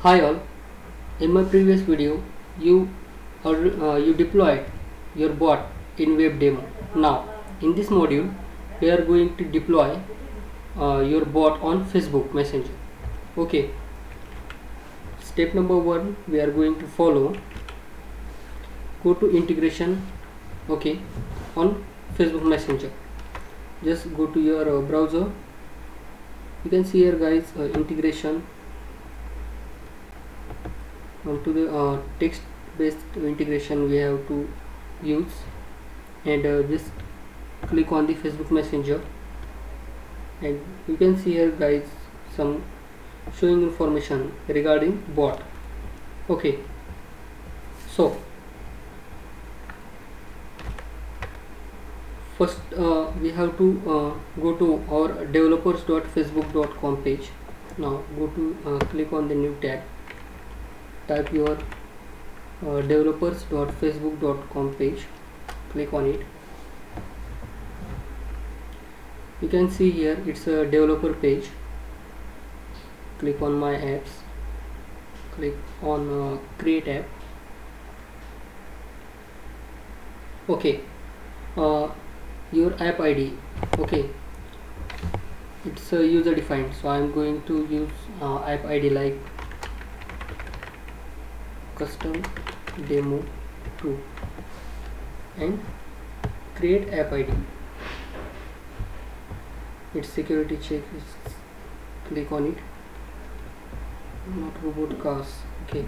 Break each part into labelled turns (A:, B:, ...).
A: Hi all, in my previous video you deployed your bot in web demo. Now in this module we are going to deploy your bot on Facebook Messenger. Okay, step number 1 we are going to follow. Go to integration. Okay, on Facebook Messenger, just go to your browser. You can see here guys, integration. Onto the text based integration we have to use, and just click on the Facebook Messenger, and you can see here guys some showing information regarding bot. Okay, so first we have to go to our developers.facebook.com page. Now go to click on the new tab, type your developers.facebook.com page, click on it. You can see here it's a developer page. Click on my apps, click on create app. Okay, your app ID, okay, it's user defined, so I'm going to use app ID like custom demo 2 and create app ID. It's security check, click on it, not robot cars. Okay,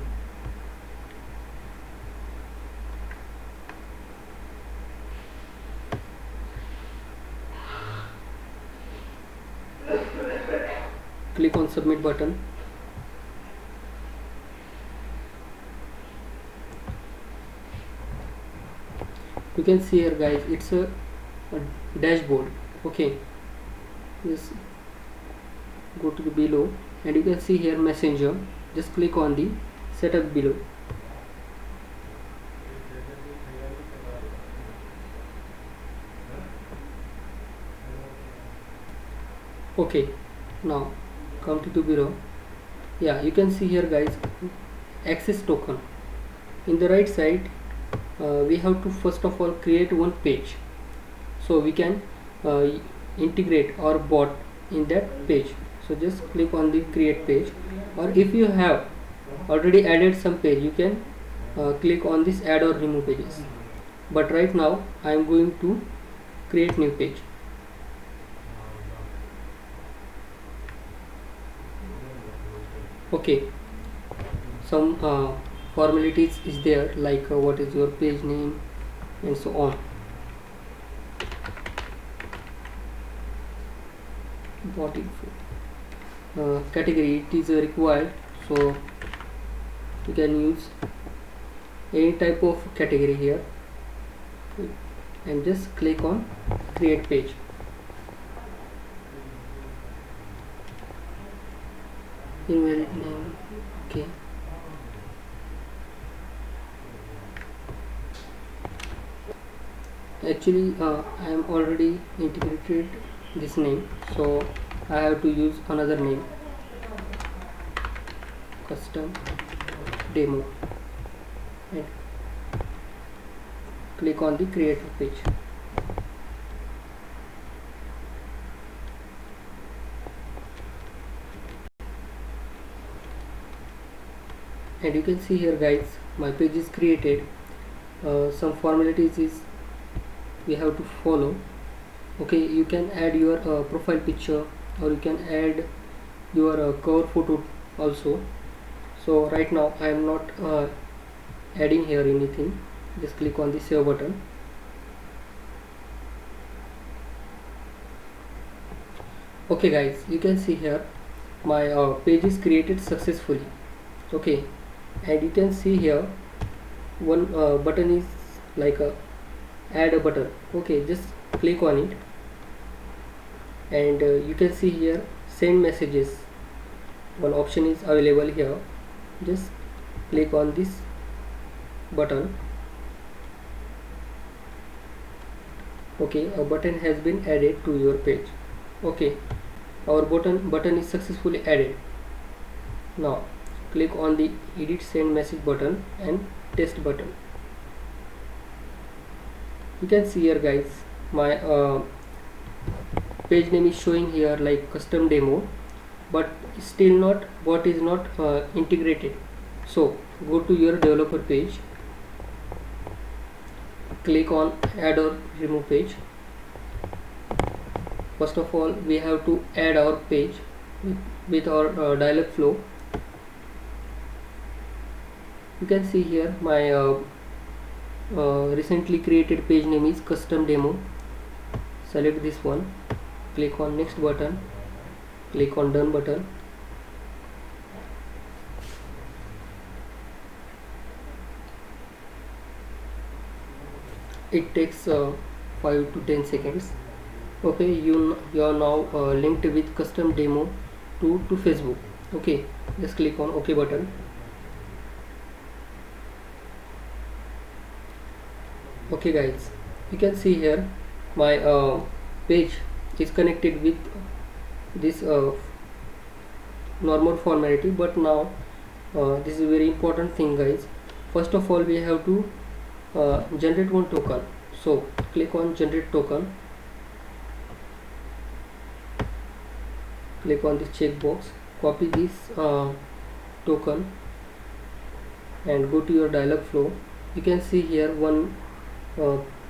A: click on submit button. You can see here guys it's a dashboard. Okay, just go to the below and you can see here messenger. Just click on the setup below. Okay, now come to the below. Yeah, you can see here guys access token. In the right side we have to first of all create one page, so we can integrate our bot in that page. So just click on the create page, or if you have already added some page you can click on this add or remove pages, but right now I am going to create new page. Okay, some formalities is there like what is your page name and so on. Bot info category, it is required, so you can use any type of category here, and just click on create page. Invalid name. Okay, actually I am already integrated this name, so I have to use another name, custom demo, and click on the create page. And you can see here guys my page is created. Some formalities is we have to follow. Okay, you can add your profile picture, or you can add your cover photo also. So right now I am not adding here anything. Just click on the save button. Okay guys, you can see here my page is created successfully. Okay, and you can see here one button is like a add a button. Okay, just click on it, and you can see here send messages, one option is available here. Just click on this button. Okay, a button has been added to your page. Okay, our button is successfully added. Now click on the edit send message button and test button. You can see here guys, my page name is showing here like custom demo, but still not bot is not integrated. So go to your developer page, click on add or remove page. First of all, we have to add our page with our Dialogflow. You can see here my recently created page name is custom demo. Select this one, click on next button, click on done button. It takes 5 to 10 seconds. Okay, you are now linked with custom demo to Facebook. Okay, just click on OK button. Okay guys, you can see here my page is connected with this normal formality, but now this is a very important thing guys. First of all, we have to generate one token. So click on generate token, click on this checkbox, copy this token and go to your Dialogflow. You can see here one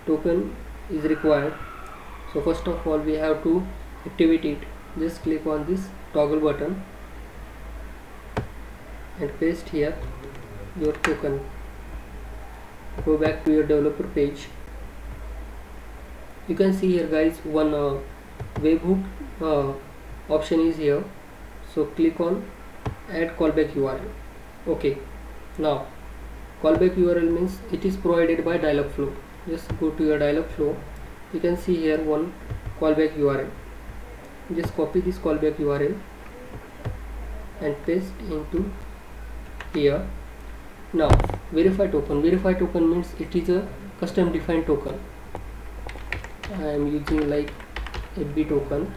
A: token is required. So first of all, we have to activate it. Just click on this toggle button and paste here your token. Go back to your developer page. You can see here guys, one webhook option is here. So click on add callback URL. Okay, now callback URL means it is provided by Dialogflow. Just go to your Dialogflow. You can see here one callback URL. Just copy this callback URL and paste into here. Now verify token. Verify token means it is a custom defined token. I am using like FB token,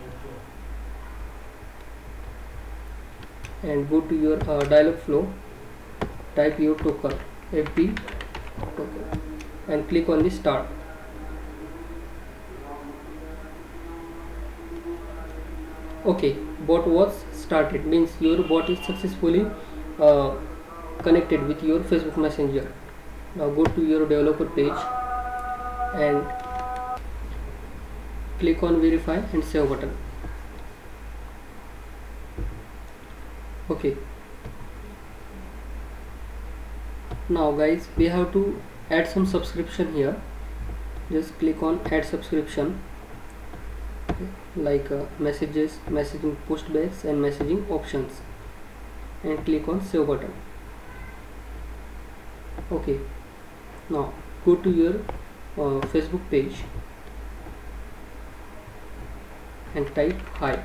A: and go to your Dialogflow, type your token FB token and click on the start. Okay, bot was started, means your bot is successfully connected with your Facebook Messenger. Now go to your developer page and click on verify and save button. Okay, now guys, we have to add some subscription here. Just click on add subscription. Okay, like messages, messaging postbacks and messaging options, and click on save button. Okay, now go to your Facebook page and type hi.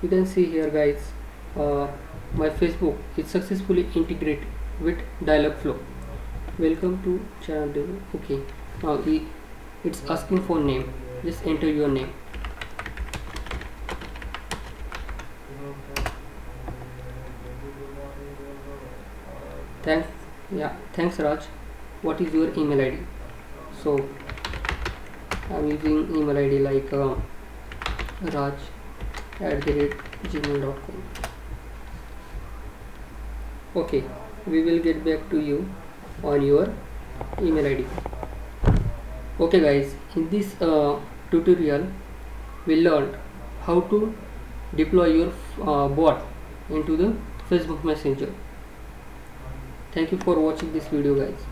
A: You can see here guys, my Facebook is successfully integrated with Dialogflow. Welcome to channel. Okay, now it's asking for name. Just enter your name. Thanks Raj. What is your email ID? So I'm using email ID like raj@gmail.com. Okay, we will get back to you on your email ID. Okay guys, in this tutorial we learned how to deploy your bot into the Facebook Messenger. Thank you for watching this video guys.